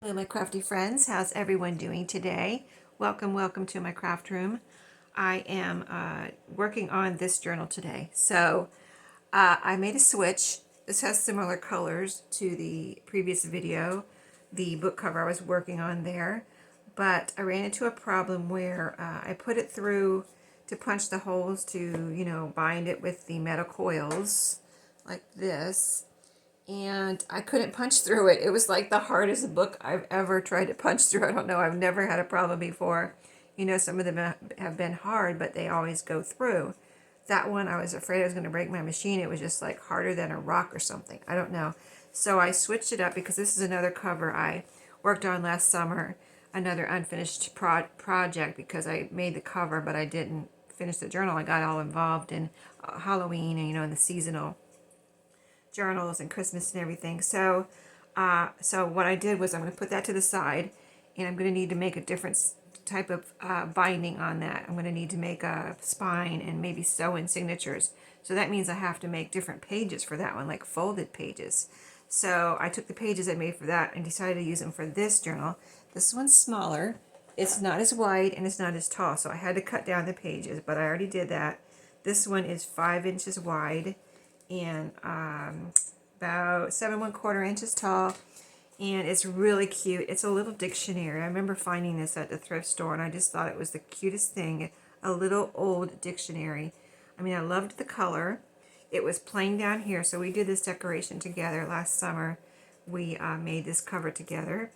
Hello my crafty friends, how's everyone doing today? Welcome to my craft room. I am working on this journal today. So I made a switch. This has similar colors to the previous video, the book cover I was working on there, but I ran into a problem where I put it through to punch the holes to, bind it with the metal coils like this, and I couldn't punch through it. It was like the hardest book I've ever tried to punch through. I don't know. I've never had a problem before. Some of them have been hard, but they always go through. That one, I was afraid I was going to break my machine. It was just like harder than a rock or something. I don't know. So I switched it up because this is another cover I worked on last summer, another unfinished project because I made the cover, but I didn't finish the journal. I got all involved in Halloween and, in the seasonal journals and Christmas and everything. So what I did was I'm going to put that to the side, and I'm going to need to make a different type of binding on that. I'm going to need to make a spine and maybe sew in signatures. So that means I have to make different pages for that one, like folded pages. So I took the pages I made for that and decided to use them for this journal. This one's smaller. It's not as wide and it's not as tall, so I had to cut down the pages, but I already did that. This one is 5 inches wide and about 7 1/4 inches tall, and it's really cute. It's a little dictionary. I remember finding this at the thrift store, and I just thought it was the cutest thing. A little old dictionary. I mean, I loved the color. It was plain down here, so we did this decoration together last summer. We made this cover together.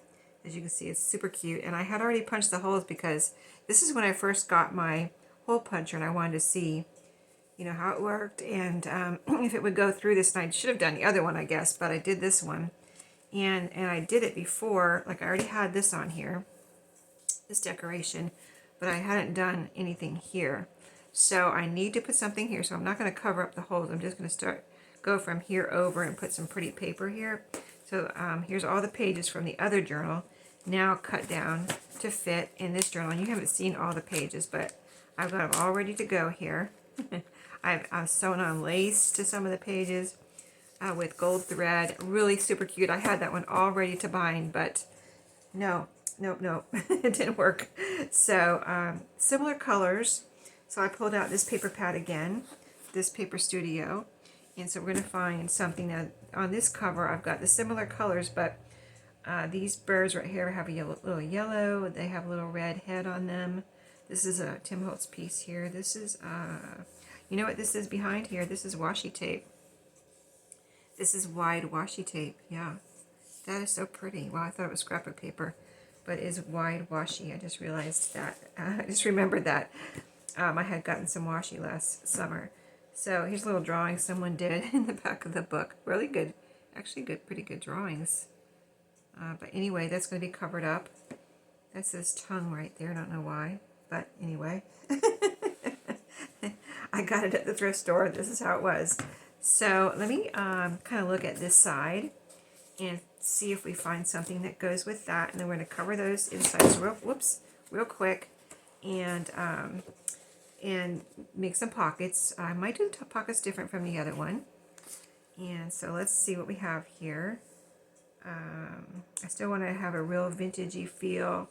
As you can see, it's super cute, and I had already punched the holes because this is when I first got my hole puncher, and I wanted to see how it worked, and if it would go through this. And I should have done the other one, I guess, but I did this one, and I did it before. Like, I already had this on here, this decoration, but I hadn't done anything here, so I need to put something here. So I'm not going to cover up the holes. I'm just going to go from here over and put some pretty paper here. So here's all the pages from the other journal now cut down to fit in this journal. And you haven't seen all the pages, but I've got them all ready to go here. I've sewn on lace to some of the pages with gold thread. Really super cute. I had that one all ready to bind, but no, it didn't work. So similar colors. So I pulled out this paper pad again, this Paper Studio, and so we're going to find something that on this cover I've got the similar colors, but these birds right here have a little yellow. They have a little red head on them. This is a Tim Holtz piece here. This is you know what this is behind here? This is washi tape. This is wide washi tape. Yeah, that is so pretty. Well, I thought it was scrapbook paper, but it is wide washi. I just realized that. I just remembered that. I had gotten some washi last summer. So here's a little drawing someone did in the back of the book. Really good. Actually pretty good drawings. But anyway, that's going to be covered up. That says tongue right there. I don't know why. But anyway. I got it at the thrift store. This is how it was. So let me kind of look at this side and see if we find something that goes with that. And then we're going to cover those insides real quick, and make some pockets. I might do the pockets different from the other one. And so let's see what we have here. I still want to have a real vintagey feel.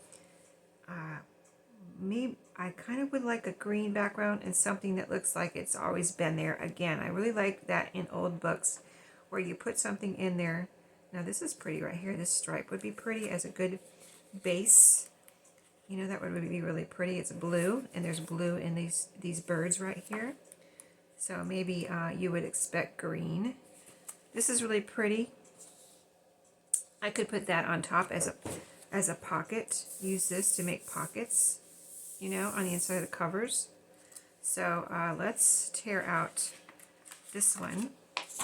Maybe I kind of would like a green background and something that looks like it's always been there. Again, I really like that in old books where you put something in there. Now this is pretty right here. This stripe would be pretty as a good base. That would be really pretty. It's blue, and there's blue in these birds right here. So maybe you would expect green. This is really pretty. I could put that on top as a pocket. Use this to make pockets, on the inside of the covers. So let's tear out this one.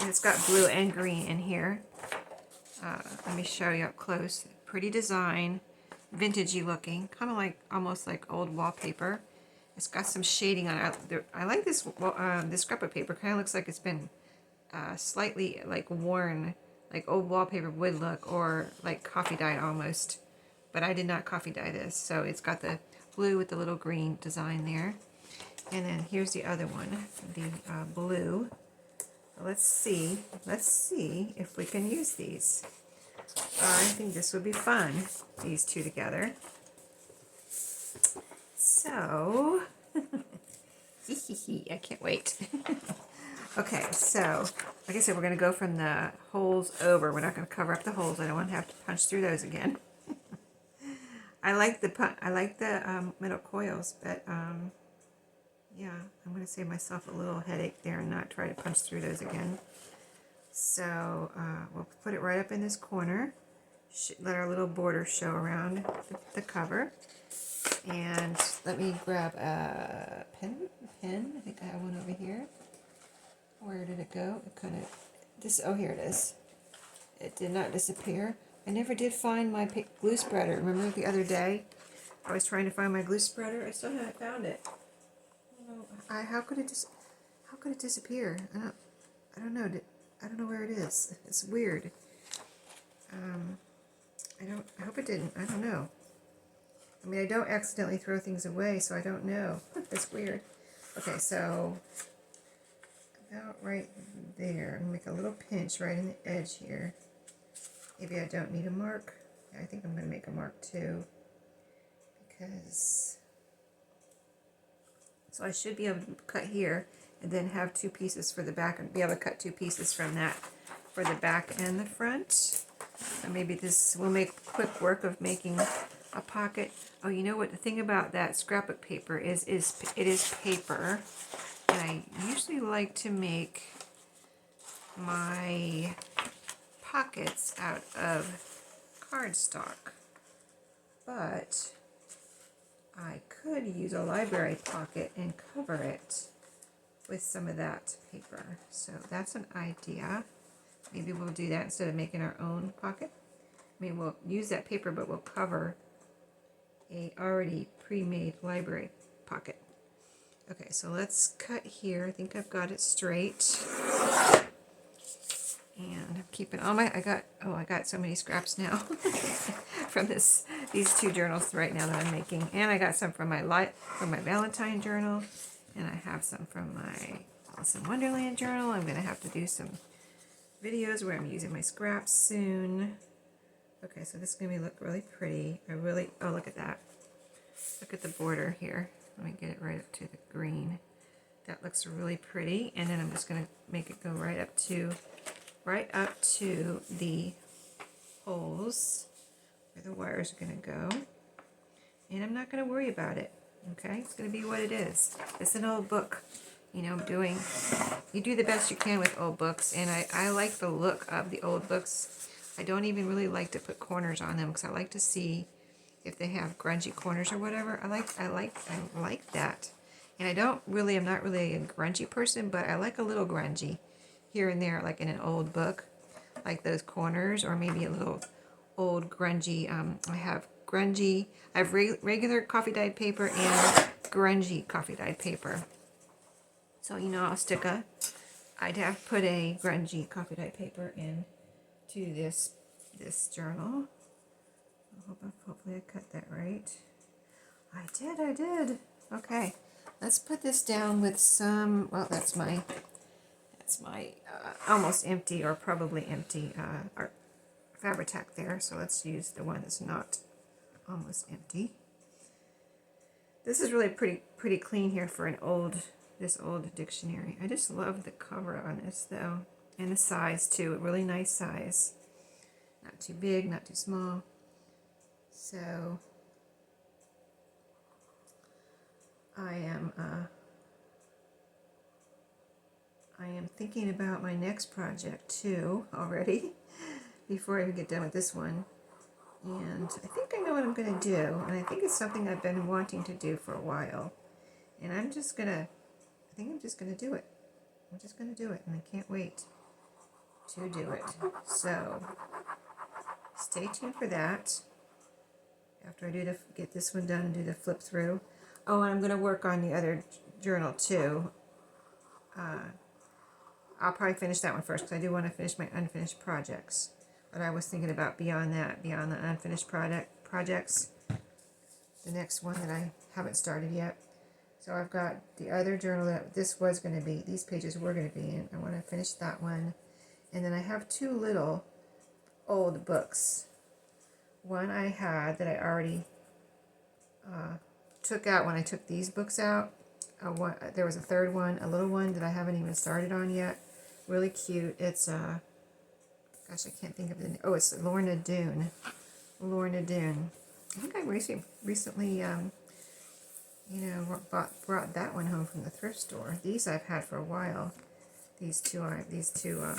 And it's got blue and green in here. Let me show you up close. Pretty design, vintagey looking, kind of like almost like old wallpaper. It's got some shading on it. I like this. This scrapbook paper kind of looks like it's been slightly like worn, like old wallpaper would look, or like coffee dyed almost. But I did not coffee dye this, so it's got the blue with the little green design there. And then here's the other one, the blue. Let's see if we can use these. I think this would be fun, these two together. So, I can't wait. Okay, so, like I said, we're going to go from the holes over. We're not going to cover up the holes. I don't want to have to punch through those again. I like the metal coils, but yeah, I'm going to save myself a little headache there and not try to punch through those again. So we'll put it right up in this corner. Let our little border show around the cover. And let me grab a pen. I think I have one over here. Where did it go? It kind of, oh, here it is. It did not disappear. I never did find my glue spreader. Remember the other day? I was trying to find my glue spreader. I still haven't found it. How could it disappear? I don't know. I don't know where it is. It's weird. I hope it didn't. I don't know. I mean, I don't accidentally throw things away, so I don't know. That's weird. Okay, so about right there. I'm gonna make a little pinch right in the edge here. Maybe I don't need a mark. I think I'm gonna make a mark too, because so I should be able to cut here and then have two pieces for the back and be able to cut two pieces from that for the back and the front. And maybe this will make quick work of making a pocket. Oh, you know what? The thing about that scrapbook paper is it is paper, and I usually like to make my pockets out of cardstock, but I could use a library pocket and cover it with some of that paper. So that's an idea. Maybe we'll do that instead of making our own pocket. I mean, we'll use that paper, but we'll cover a already pre-made library pocket. Okay, so let's cut here. I think I've got it straight. And I'm keeping all my, I got so many scraps now from these two journals right now that I'm making. And I got some from my Valentine journal, and I have some from my Alice in Wonderland journal. I'm gonna have to do some videos where I'm using my scraps soon. Okay, so this is gonna look really pretty. Oh, look at that. Look at the border here. Let me get it right up to the green. That looks really pretty. And then I'm just gonna make it go right up to the holes where the wires are going to go. And I'm not going to worry about it. Okay, it's going to be what it is. It's an old book. You know, you do the best you can with old books, and I like the look of the old books. I don't even really like to put corners on them because I like to see if they have grungy corners or whatever. I like that. And I'm not really a grungy person, but I like a little grungy here and there, like in an old book, like those corners, or maybe a little old grungy. I have regular coffee dyed paper and grungy coffee dyed paper. So I'd have put a grungy coffee dyed paper into this journal. Hopefully I cut that right. I did. Okay, let's put this down with some. Well, that's my almost empty, or probably empty, Fabri-Tac there. So let's use the one that's not almost empty. This is really pretty clean here for this old dictionary. I just love the cover on this though, and the size too. A really nice size. Not too big, not too small. So I am thinking about my next project too already, before I even get done with this one. And I think I know what I'm going to do, and I think it's something I've been wanting to do for a while. And I think I'm just going to do it. I'm just going to do it, and I can't wait to do it. So stay tuned for that. After I get this one done and do the flip through. Oh, and I'm going to work on the other journal too. I'll probably finish that one first because I do want to finish my unfinished projects. But I was thinking about beyond the unfinished projects, the next one that I haven't started yet. So I've got the other journal that these pages were going to be in. I want to finish that one. And then I have two little old books. One I had that I already took out when I took these books out. There was a third one, a little one that I haven't even started on yet. Really cute. It's gosh, I can't think of the name. Oh, it's Lorna Doone. Lorna Doone. I think I recently brought that one home from the thrift store. These I've had for a while. These two,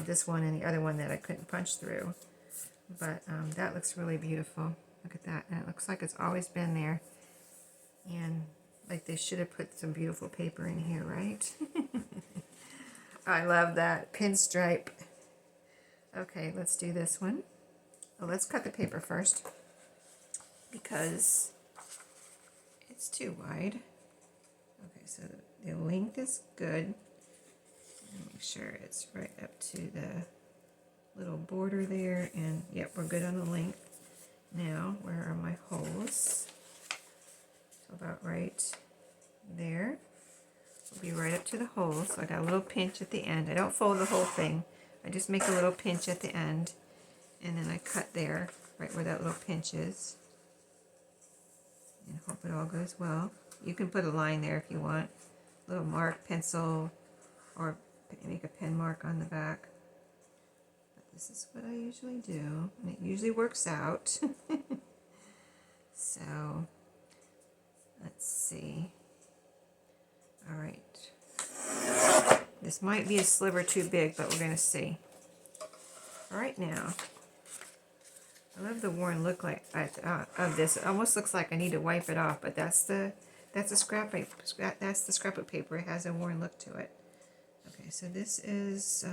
this one and the other one that I couldn't punch through. But that looks really beautiful. Look at that. And it looks like it's always been there. And like they should have put some beautiful paper in here, right? I love that. Pinstripe. Okay, let's do this one. Oh, let's cut the paper first because it's too wide. Okay, so the length is good. Make sure it's right up to the little border there, and yep, we're good on the length. Now, where are my holes? So about right there. Will be right up to the hole. So I got a little pinch at the end. I don't fold the whole thing. I just make a little pinch at the end, and then I cut there, right where that little pinch is. And hope it all goes well. You can put a line there if you want. A little mark, pencil, or make a pen mark on the back. But this is what I usually do, and it usually works out. So, let's see. All right. This might be a sliver too big, but we're going to see. All right, now. I love the worn look of this. It almost looks like I need to wipe it off, but that's the scrapbook. That's the scrapbook paper. It has a worn look to it. Okay, so this is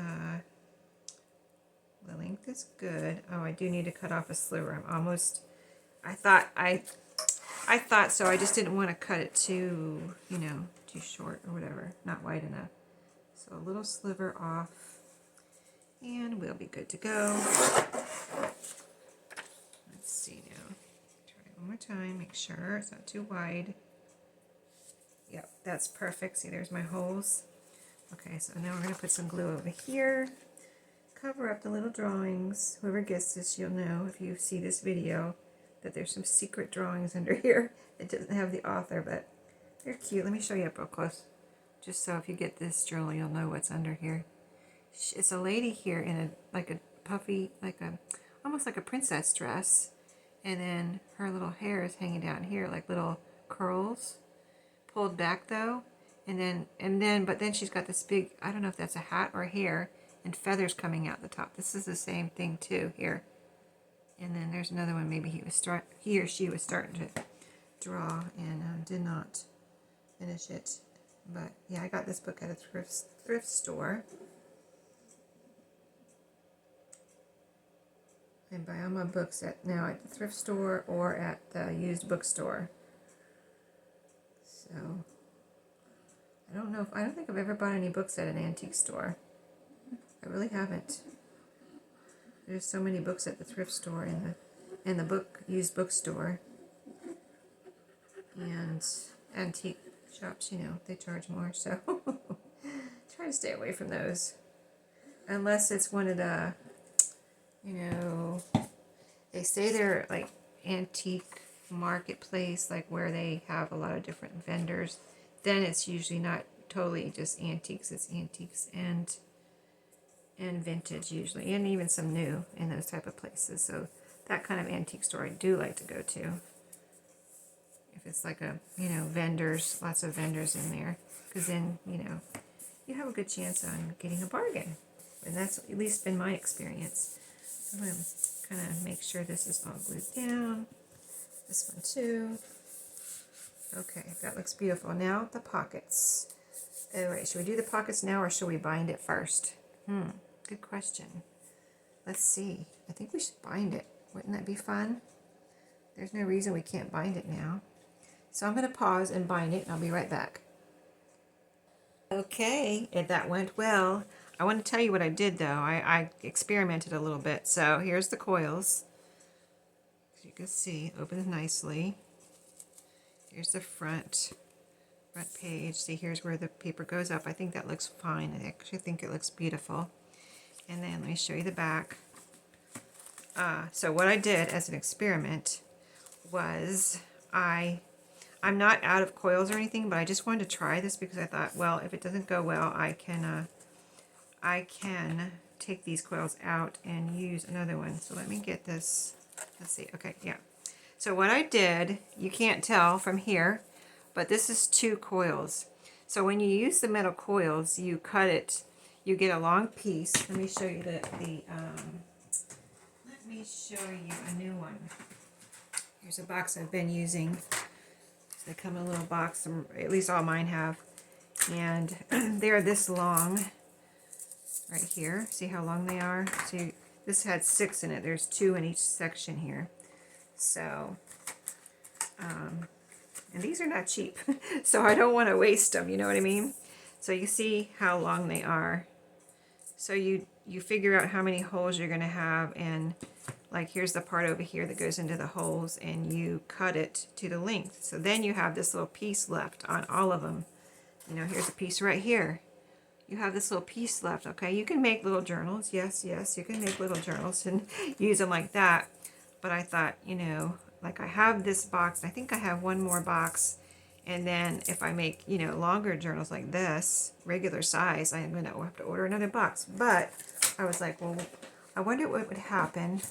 the length is good. Oh, I do need to cut off a sliver. I'm almost. I thought so. I just didn't want to cut it too short or whatever. Not wide enough. So a little sliver off, and we'll be good to go. Let's see now. Try it one more time. Make sure it's not too wide. Yep, that's perfect. See, there's my holes. Okay, so now we're going to put some glue over here. Cover up the little drawings. Whoever gets this, you'll know if you see this video that there's some secret drawings under here. It doesn't have the author, but they're cute. Let me show you up real close. Just so if you get this journal, you'll know what's under here. It's a lady here in a puffy, almost like a princess dress. And then her little hair is hanging down here like little curls. Pulled back though. But then she's got this big, I don't know if that's a hat or hair, and feathers coming out the top. This is the same thing too here. And then there's another one. Maybe he or she was starting to draw and did not finish it. But yeah, I got this book at a thrift store. I buy all my books at the thrift store or at the used bookstore. So I don't think I've ever bought any books at an antique store. I really haven't. There's so many books at the thrift store and the used bookstore. And antique shops, they charge more, so try to stay away from those. Unless it's one of the, they say they're like antique marketplace, like where they have a lot of different vendors. Then it's usually not totally just antiques. It's antiques and vintage usually, and even some new in those type of places. So that kind of antique store I do like to go to. If it's like a, vendors, lots of vendors in there, because then, you have a good chance on getting a bargain. And that's at least been my experience. I'm going to kind of make sure this is all glued down. This one too. Okay, that looks beautiful. Now the pockets. All right, should we do the pockets now or should we bind it first? Good question. Let's see. I think we should bind it. Wouldn't that be fun? There's no reason we can't bind it now. So I'm going to pause and bind it, and I'll be right back. Okay, and that went well. I want to tell you what I did, though. I experimented a little bit. So here's the coils. As you can see, opens nicely. Here's the front page. See, here's where the paper goes up. I think that looks fine. I actually think it looks beautiful. And then let me show you the back. So what I did as an experiment was I'm not out of coils or anything, but I just wanted to try this because I thought, well, if it doesn't go well, I can take these coils out and use another one. So let me get this. Let's see. Okay, yeah. So what I did, you can't tell from here, but this is 2 coils. So when you use the metal coils, you cut it, you get a long piece. Let me show you let me show you a new one. Here's a box I've been using. They come in a little box, at least all mine have. And they're this long right here. See how long they are? See, this had 6 in it. There's 2 in each section here. So, and these are not cheap. So I don't want to waste them, you know what I mean? So you see how long they are. So you figure out how many holes you're going to have, and like here's the part over here that goes into the holes, and you cut it to the length. So then you have this little piece left on all of them. You know, here's a piece right here. You have this little piece left, okay? You can make little journals. Yes, you can make little journals and use them like that. But I thought, you know, like I have this box. I think I have one more box. And then if I make, you know, longer journals like this, regular size, I'm going to have to order another box. But I was like, well, I wonder what would happen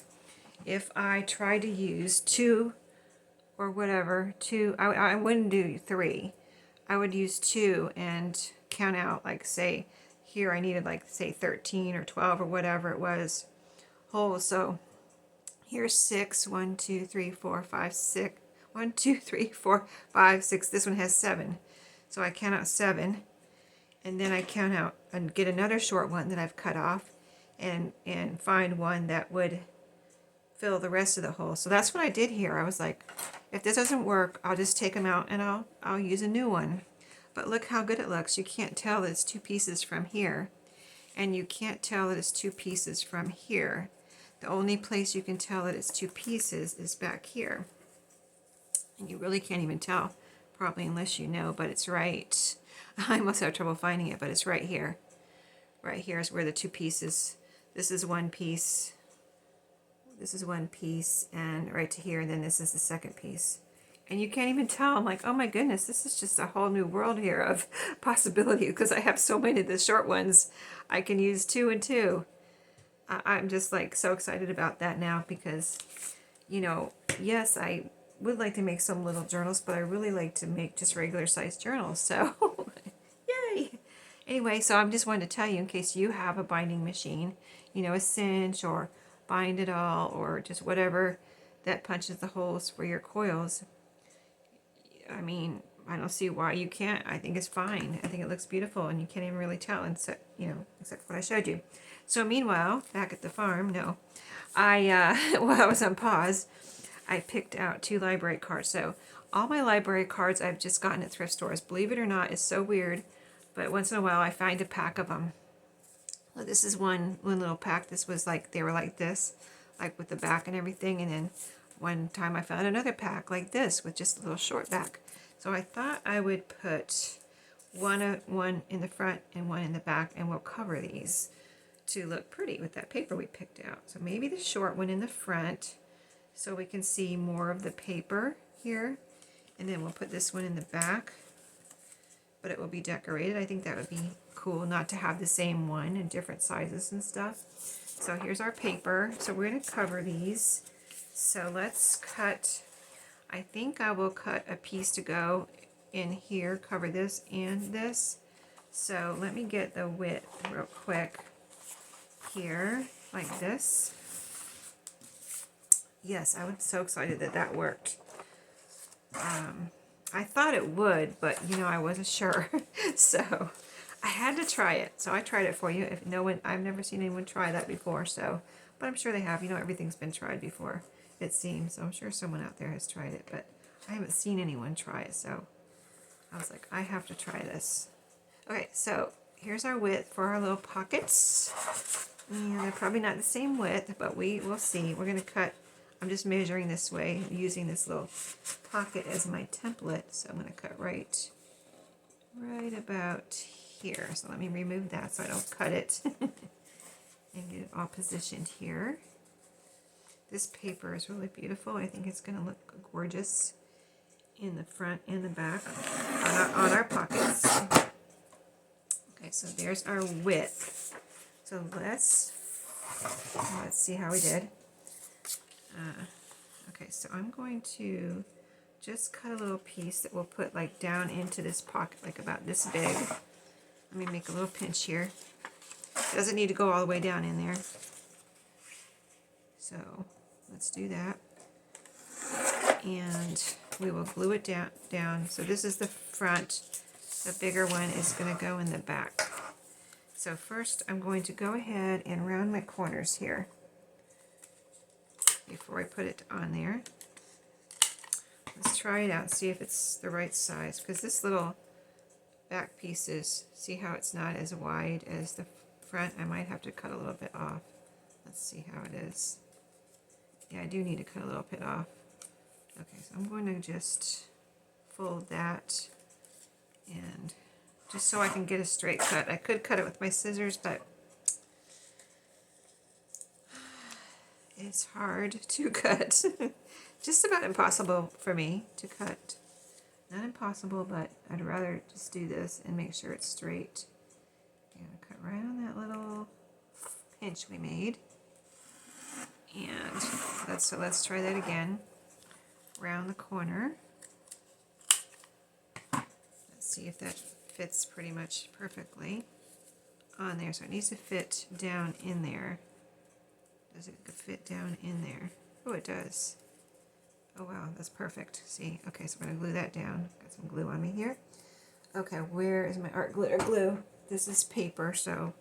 if I try to use 2 or whatever, 2, I wouldn't do 3. I would use 2 and count out, like say, here I needed like say 13 or 12 or whatever it was holes. So here's 6, 1, 2, 3, 4, 5, 6. 1, 2, 3, 4, 5, 6. This one has 7. So I count out 7. And then I count out and get another short one that I've cut off and find one that would fill the rest of the hole. So that's what I did here. I was like, if this doesn't work, I'll just take them out and I'll use a new one. But look how good it looks. You can't tell that it's 2 pieces from here. And you can't tell that it's 2 pieces from here. The only place you can tell that it's 2 pieces is back here. And you really can't even tell, probably unless you know, but it's right. I must have trouble finding it, but it's right here. Right here is where the 2 pieces, this is one piece, this is one piece, and right to here, and then this is the second piece. And you can't even tell. I'm like, oh my goodness, this is just a whole new world here of possibility, because I have so many of the short ones. I can use 2 and 2. I'm just like so excited about that now because, you know, yes, I would like to make some little journals, but I really like to make just regular sized journals. So, yay! Anyway, so I'm just wanting to tell you in case you have a binding machine, you know, a cinch or bind it all or just whatever that punches the holes for your coils. I mean, I don't see why you can't. I think it's fine. I think it looks beautiful and you can't even really tell, except, you know, except what I showed you. So meanwhile, back at the farm, while I was on pause, I picked out 2 library cards. So all my library cards I've just gotten at thrift stores. Believe it or not, it's so weird, but once in a while I find a pack of them. Well, this is one little pack. This was like, they were like this, like with the back and everything. And then one time I found another pack like this with just a little short back. So I thought I would put one in the front and one in the back, and we'll cover these to look pretty with that paper we picked out. So maybe the short one in the front so we can see more of the paper here. And then we'll put this one in the back, but it will be decorated. I think that would be cool not to have the same one in different sizes and stuff. So here's our paper. So we're going to cover these. So let's cut, I think I will cut a piece to go in here, cover this and this. So let me get the width real quick here, like this. Yes, I was so excited that that worked. I thought it would, but you know, I wasn't sure. So I had to try it. So I tried it for you. If no one, I've never seen anyone try that before, so, but I'm sure they have. You know, everything's been tried before, it seems. So I'm sure someone out there has tried it, but I haven't seen anyone try it. So I was like, I have to try this. Okay, so here's our width for our little pockets. And they're probably not the same width, but we will see. We're going to cut, I'm just measuring this way, using this little pocket as my template. So I'm going to cut right about here. So let me remove that so I don't cut it. And get it all positioned here. This paper is really beautiful. I think it's going to look gorgeous in the front and the back on our pockets. Okay, so there's our width. So let's see how we did. Okay, so I'm going to just cut a little piece that we'll put like down into this pocket, like about this big. Let me make a little pinch here. It doesn't need to go all the way down in there. So let's do that. And we will glue it down. So this is the front. The bigger one is going to go in the back. So first I'm going to go ahead and round my corners here before I put it on there. Let's try it out and see if it's the right size, because this little back piece is, see how it's not as wide as the front? I might have to cut a little bit off. Let's see how it is. Yeah, I do need to cut a little bit off. Okay, so I'm going to just fold that, and just so I can get a straight cut. I could cut it with my scissors, but it's hard to cut. Just about impossible for me to cut. Not impossible, but I'd rather just do this and make sure it's straight. I'm going to cut right on that little pinch we made. And let's try that again. Round the corner. Let's see if that fits pretty much perfectly on there. So it needs to fit down in there. Does it fit down in there? Oh, it does. Oh wow, that's perfect. See, okay, so I'm going to glue that down. Got some glue on me here. Okay, where is my art glitter glue? This is paper, so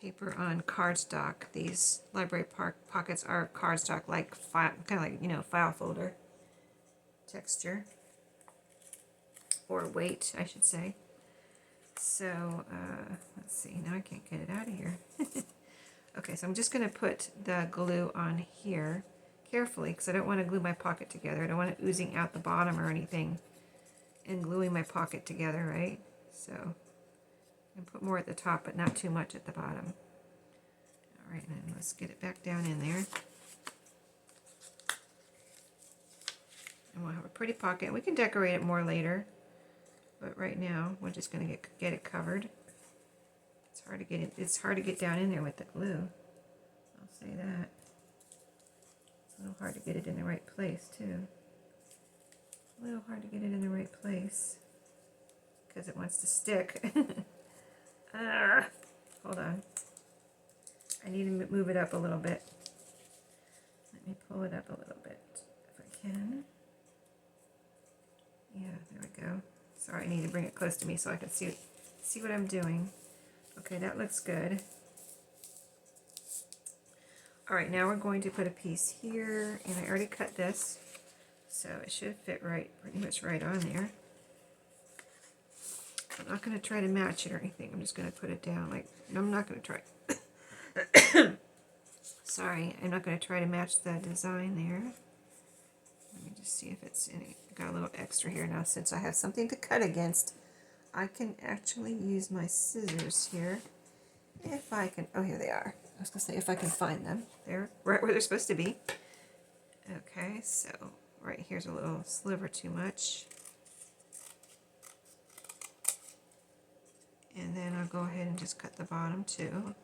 paper on cardstock. These library pockets are cardstock, like file, kind of like, you know, file folder texture, or weight, I should say. So let's see. Now I can't get it out of here. Okay, so I'm just going to put the glue on here carefully, because I don't want to glue my pocket together. I don't want it oozing out the bottom or anything and gluing my pocket together, right? So I'm put more at the top, but not too much at the bottom. All right, and let's get it back down in there. And we'll have a pretty pocket. We can decorate it more later, but right now we're just going to get it covered. It's hard to get it. It's hard to get down in there with the glue. I'll say that. It's a little hard to get it in the right place too. A little hard to get it in the right place because it wants to stick. Hold on. I need to move it up a little bit. Let me pull it up a little bit if I can. Yeah, there we go. Sorry, I need to bring it close to me so I can see what I'm doing. Okay, that looks good. All right, now we're going to put a piece here, and I already cut this, so it should fit right, pretty much right on there. I'm not going to try to match it or anything. I'm just going to put it down like, no, I'm not going to try. Sorry, I'm not going to try to match the design there. Let me just see if it's any. Got a little extra here now. Since I have something to cut against, I can actually use my scissors here. If I can, oh, here they are. I was going to say if I can find them. They're right where they're supposed to be. Okay, so right here's a little sliver too much. And then I'll go ahead and just cut the bottom too.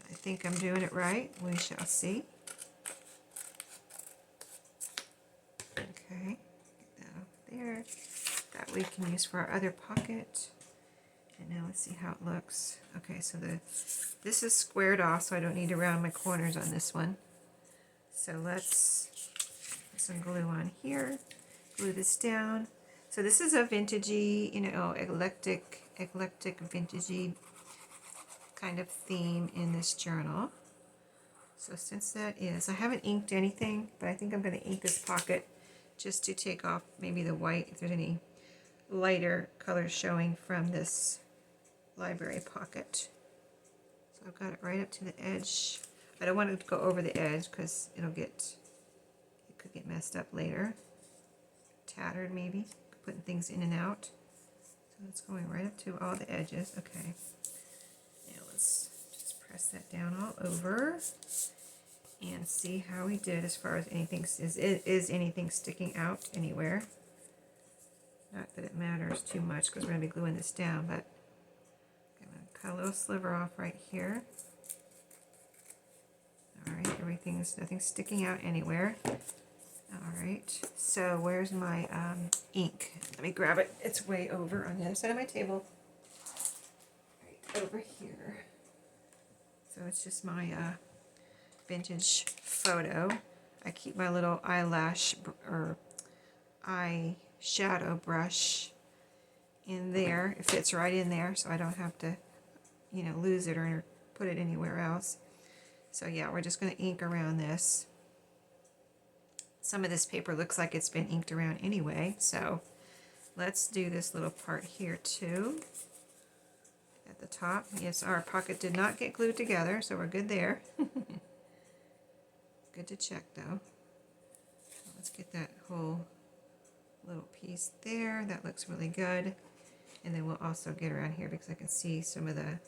I think I'm doing it right. We shall see. Okay, get that over there. That we can use for our other pocket. And now let's see how it looks. Okay, so this is squared off, so I don't need to round my corners on this one. So let's put some glue on here. Glue this down. So this is a vintagey, you know, eclectic vintagey kind of theme in this journal. So since that is, I haven't inked anything, but I think I'm going to ink this pocket just to take off maybe the white, if there's any lighter colors showing from this library pocket. So I've got it right up to the edge. I don't want it to go over the edge because it could get messed up later. Tattered maybe, putting things in and out. So it's going right up to all the edges. Okay. Now let's just press that down all over. and see how we did as far as anything, is anything sticking out anywhere. Not that it matters too much because we're going to be gluing this down, but I'm going to cut a little sliver off right here. Alright, nothing's sticking out anywhere. Alright, so where's my ink? Let me grab it. It's way over on the other side of my table. Right over here. So it's just my vintage photo. I keep my little eyelash or eyeshadow brush in there. It fits right in there, so I don't have to, you know, lose it or put it anywhere else. So yeah, we're just going to ink around this. Some of this paper looks like it's been inked around anyway, so let's do this little part here too. At the top. Yes, our pocket did not get glued together, so we're good there. Good to check though. Let's get that whole little piece there. That looks really good. And then we'll also get around here because I can see some of the,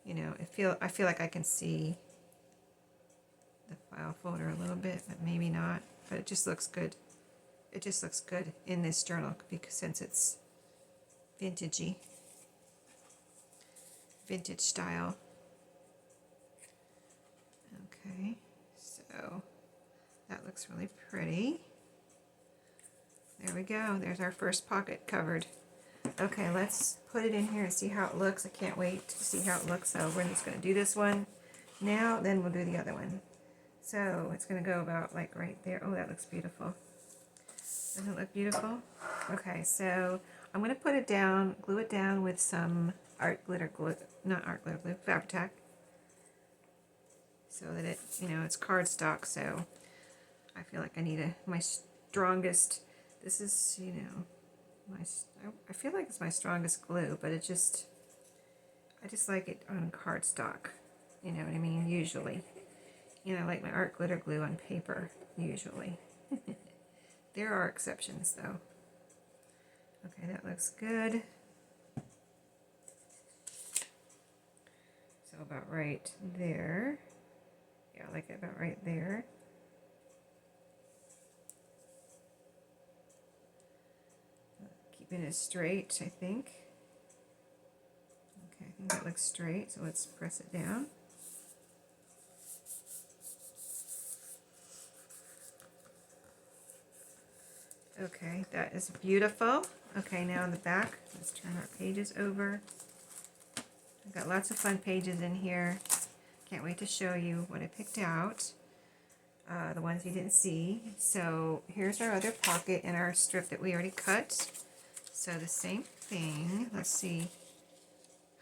you know, I feel like I can see the file folder a little bit, but maybe not. But it just looks good. It just looks good in this journal because since it's vintagey, vintage style. Okay, so that looks really pretty. There we go. There's our first pocket covered. Okay, let's put it in here and see how it looks. I can't wait to see how it looks. So we're just going to do this one now, then we'll do the other one. So it's going to go about like right there. Oh, that looks beautiful. Doesn't it look beautiful? Okay, so I'm going to put it down, glue it down with some art glitter glue, not art glitter glue, Fabri-Tac. So that it, you know, it's cardstock, so I feel like I need my strongest, this is, you know, I feel like it's my strongest glue, but I just like it on cardstock, you know what I mean, usually. You know, I like my art glitter glue on paper, usually. There are exceptions, though. Okay, that looks good. So about right there. Yeah, I like it about right there. Keeping it straight, I think. Okay, I think that looks straight, so let's press it down. Okay, that is beautiful. Okay, now on the back, let's turn our pages over. I've got lots of fun pages in here. Can't wait to show you what I picked out. The ones you didn't see. So here's our other pocket and our strip that we already cut. So the same thing. Let's see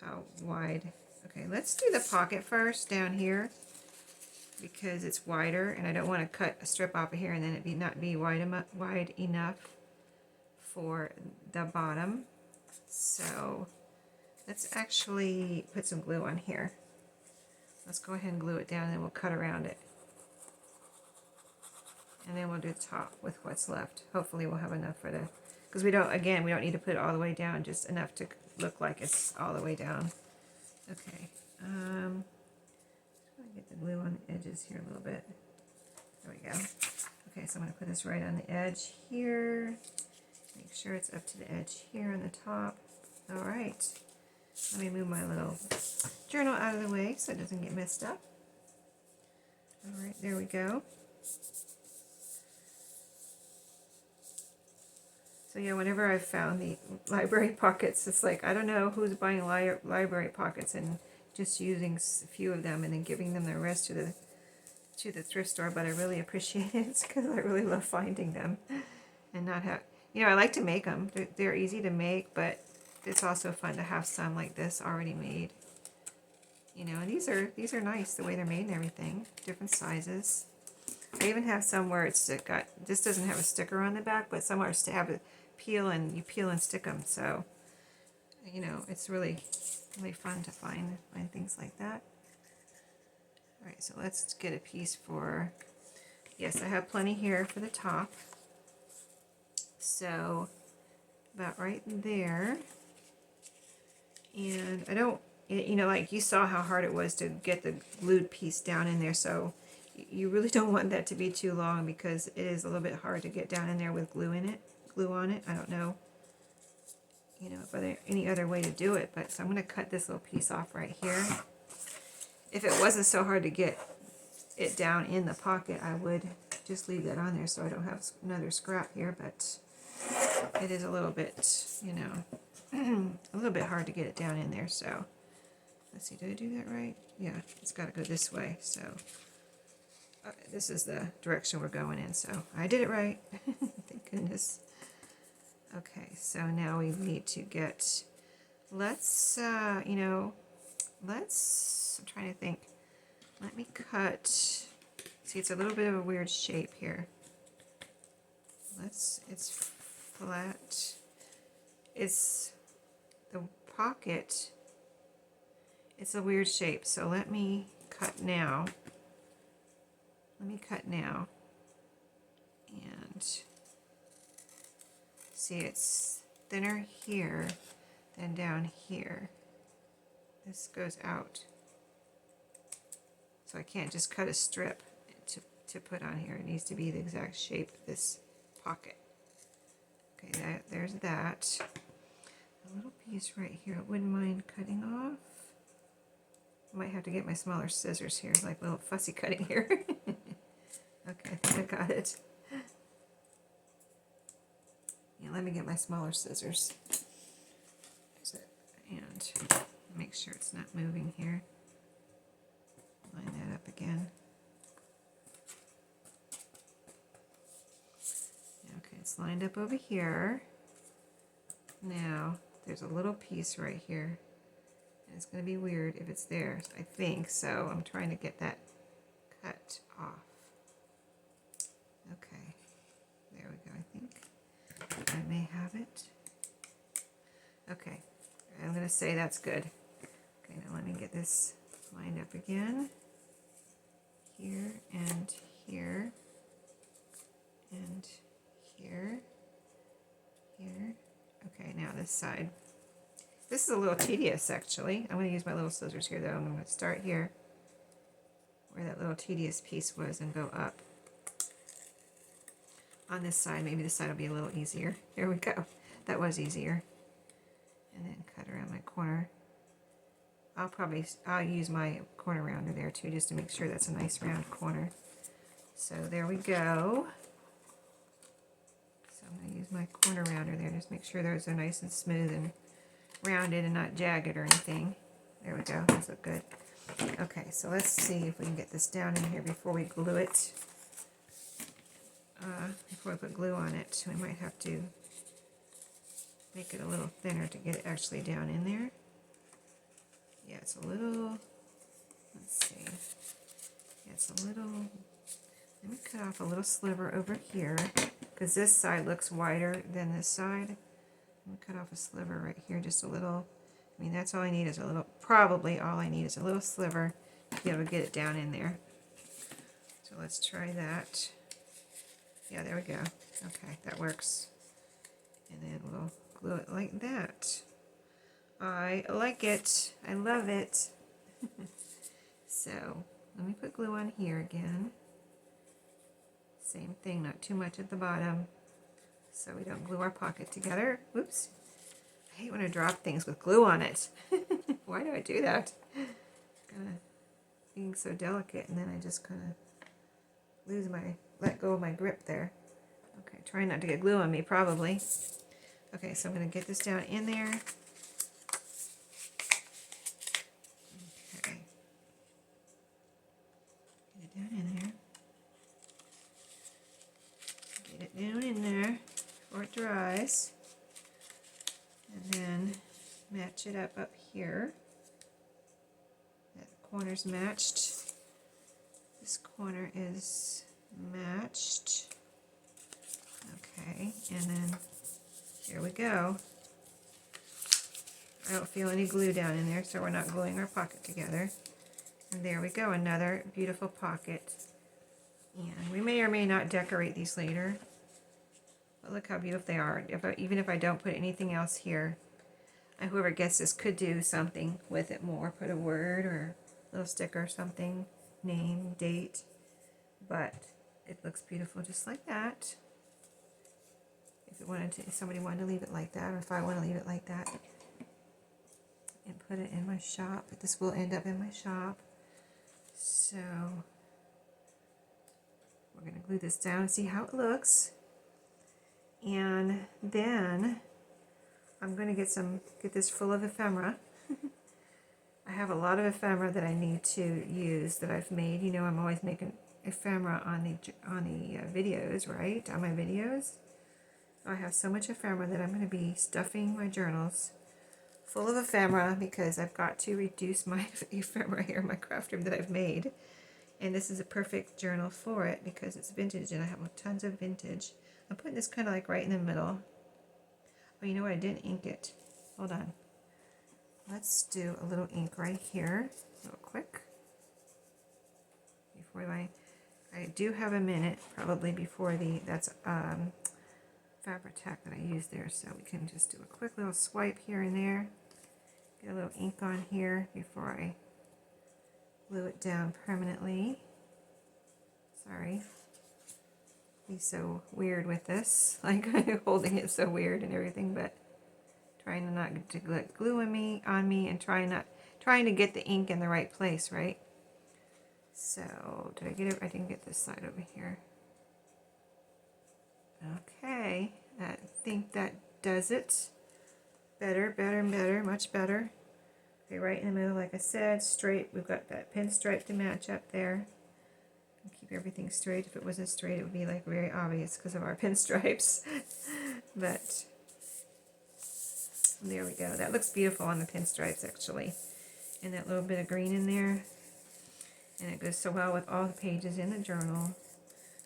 how wide. Okay, let's do the pocket first down here because it's wider and I don't want to cut a strip off of here and then it not be wide enough for the bottom. So let's actually put some glue on here. Let's go ahead and glue it down and then we'll cut around it. And then we'll do the top with what's left. Hopefully we'll have enough for the, because we don't need to put it all the way down, just enough to look like it's all the way down. Okay, get the glue on the edges here a little bit. There we go. Okay, so I'm going to put this right on the edge here. Make sure it's up to the edge here on the top. All right. Let me move my little journal out of the way so it doesn't get messed up. All right, there we go. So yeah, whenever I've found the library pockets, it's like, I don't know who's buying library pockets and just using a few of them and then giving them the rest to the thrift store, but I really appreciate it because I really love finding them and not have, you know, I like to make them. They're easy to make, but it's also fun to have some like this already made. You know, and these are nice the way they're made and everything, different sizes. I even have some where it's got, this doesn't have a sticker on the back, but somewhere to have it peel and stick them. So, you know, it's really fun to find things like that. All right, so let's get a piece for, yes, I have plenty here for the top. So about right there. And I don't, you know, like you saw how hard it was to get the glued piece down in there. So you really don't want that to be too long because it is a little bit hard to get down in there with glue on it. I don't know, you know, if there any other way to do it, but so I'm going to cut this little piece off right here. If it wasn't so hard to get it down in the pocket, I would just leave that on there so I don't have another scrap here, but it is a little bit, you know, a little bit hard to get it down in there. So let's see, did I do that right? Yeah, it's got to go this way. So this is the direction we're going in, so I did it right. Thank goodness. Okay, so now we need to get, let's, you know, I'm trying to think. Let me cut, see, it's a little bit of a weird shape here. It's flat. It's the pocket. It's a weird shape, so let me cut now. And see, it's thinner here than down here. This goes out. So I can't just cut a strip to put on here. It needs to be the exact shape of this pocket. Okay, there's that. A little piece right here, I wouldn't mind cutting off. I might have to get my smaller scissors here, like a little fussy cutting here. Okay, I think I got it. Yeah, let me get my smaller scissors. And make sure it's not moving here. Line that up again. Okay, it's lined up over here. Now, there's a little piece right here. And it's going to be weird if it's there, I think. So I'm trying to get that cut off. Okay, there we go, I think. I may have it. Okay, I'm going to say that's good. Okay, now let me get this lined up again. Here and here and here. Okay, now this side. This is a little tedious actually. I'm going to use my little scissors here though. I'm going to start here where that little tedious piece was and go up. On this side, maybe this side will be a little easier. There we go. That was easier. And then cut around my corner. I'll use my corner rounder there too, just to make sure that's a nice round corner. So there we go. So I'm going to use my corner rounder there, just make sure those are nice and smooth and rounded and not jagged or anything. There we go, those look good. Okay, so let's see if we can get this down in here before we glue it. Before we put glue on it, we might have to make it a little thinner to get it actually down in there. Yeah, it's a little, let's see, yeah, it's a little, let me cut off a little sliver over here, because this side looks wider than this side. I'm going to cut off a sliver right here, just a little, I mean, that's all I need is a little, probably all I need is a little sliver to be able to get it down in there. So let's try that. Yeah, there we go. Okay, that works. And then we'll glue it like that. I like it. I love it. So let me put glue on here again. Same thing, not too much at the bottom so we don't glue our pocket together. Whoops. I hate when I drop things with glue on it. Why do I do that? Being so delicate, and then I just kind of let go of my grip there. Okay, trying not to get glue on me probably. Okay, so I'm going to get this down in there. Okay. Get it down in there. Get it down in there before it dries. And then match it up here. That corner's matched. This corner is matched. Okay, and then here we go. I don't feel any glue down in there, so we're not gluing our pocket together. And there we go, another beautiful pocket. And we may or may not decorate these later. But look how beautiful they are. Even if I don't put anything else here, whoever gets this could do something with it more. Put a word or a little sticker or something, name, date. but it looks beautiful just like that. If somebody wanted to leave it like that, or if I want to leave it like that and put it in my shop, this will end up in my shop. So we're going to glue this down and see how it looks. And then I'm going to get this full of ephemera. I have a lot of ephemera that I need to use that I've made. You know, I'm always making ephemera on the videos, right? On my videos. So I have so much ephemera that I'm going to be stuffing my journals full of ephemera because I've got to reduce my ephemera here in my craft room that I've made. And this is a perfect journal for it because it's vintage and I have tons of vintage. I'm putting this kind of like right in the middle. Oh, you know what? I didn't ink it. Hold on. Let's do a little ink right here real quick. Before I do have a minute probably before that's Fabri-Tac that I used there, so we can just do a quick little swipe here and there. Get a little ink on here before I glue it down permanently. Sorry. Be so weird with this, like holding it so weird and everything, but trying to not to get glue on me and trying to get the ink in the right place, right? So did I get it? I didn't get this side over here. Okay, I think that does it. Better, much better. Okay, right in the middle, like I said, straight. We've got that pinstripe to match up there. Keep everything straight. If it wasn't straight, it would be like very obvious because of our pinstripes. But there we go. That looks beautiful on the pinstripes, actually. And that little bit of green in there. And it goes so well with all the pages in the journal.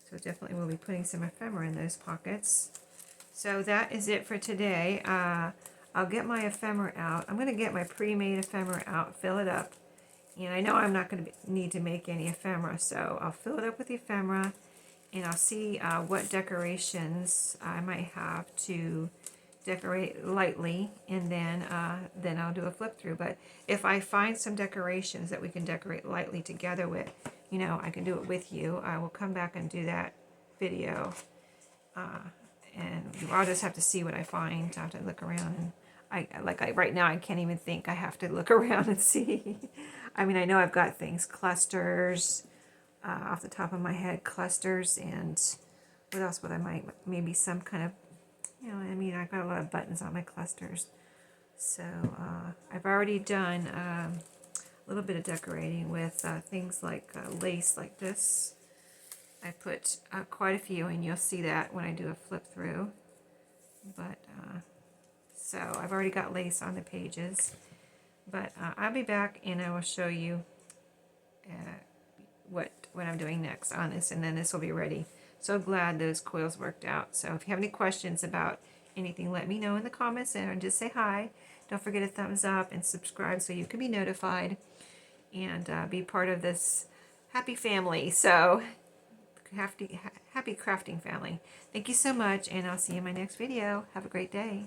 So definitely we'll be putting some ephemera in those pockets. So that is it for today. I'll get my ephemera out. I'm going to get my pre-made ephemera out, fill it up. And I know I'm not going to need to make any ephemera, so I'll fill it up with ephemera and I'll see what decorations I might have to decorate lightly, and then I'll do a flip through. But if I find some decorations that we can decorate lightly together with, you know, I can do it with you. I will come back and do that video, and I'll just have to see what I find. I have to look around, and right now I can't even think. I have to look around and see. I mean, I know I've got things, clusters, off the top of my head, clusters, and what else would I maybe some kind of, you know, I mean, I've got a lot of buttons on my clusters. So I've already done a little bit of decorating with things like lace like this. I put quite a few, and you'll see that when I do a flip through. But so I've already got lace on the pages. But I'll be back and I will show you what I'm doing next on this, and then this will be ready. So glad those coils worked out. So if you have any questions about anything, let me know in the comments and just say hi. Don't forget a thumbs up and subscribe so you can be notified and be part of this happy family. So happy crafting family. Thank you so much, and I'll see you in my next video. Have a great day.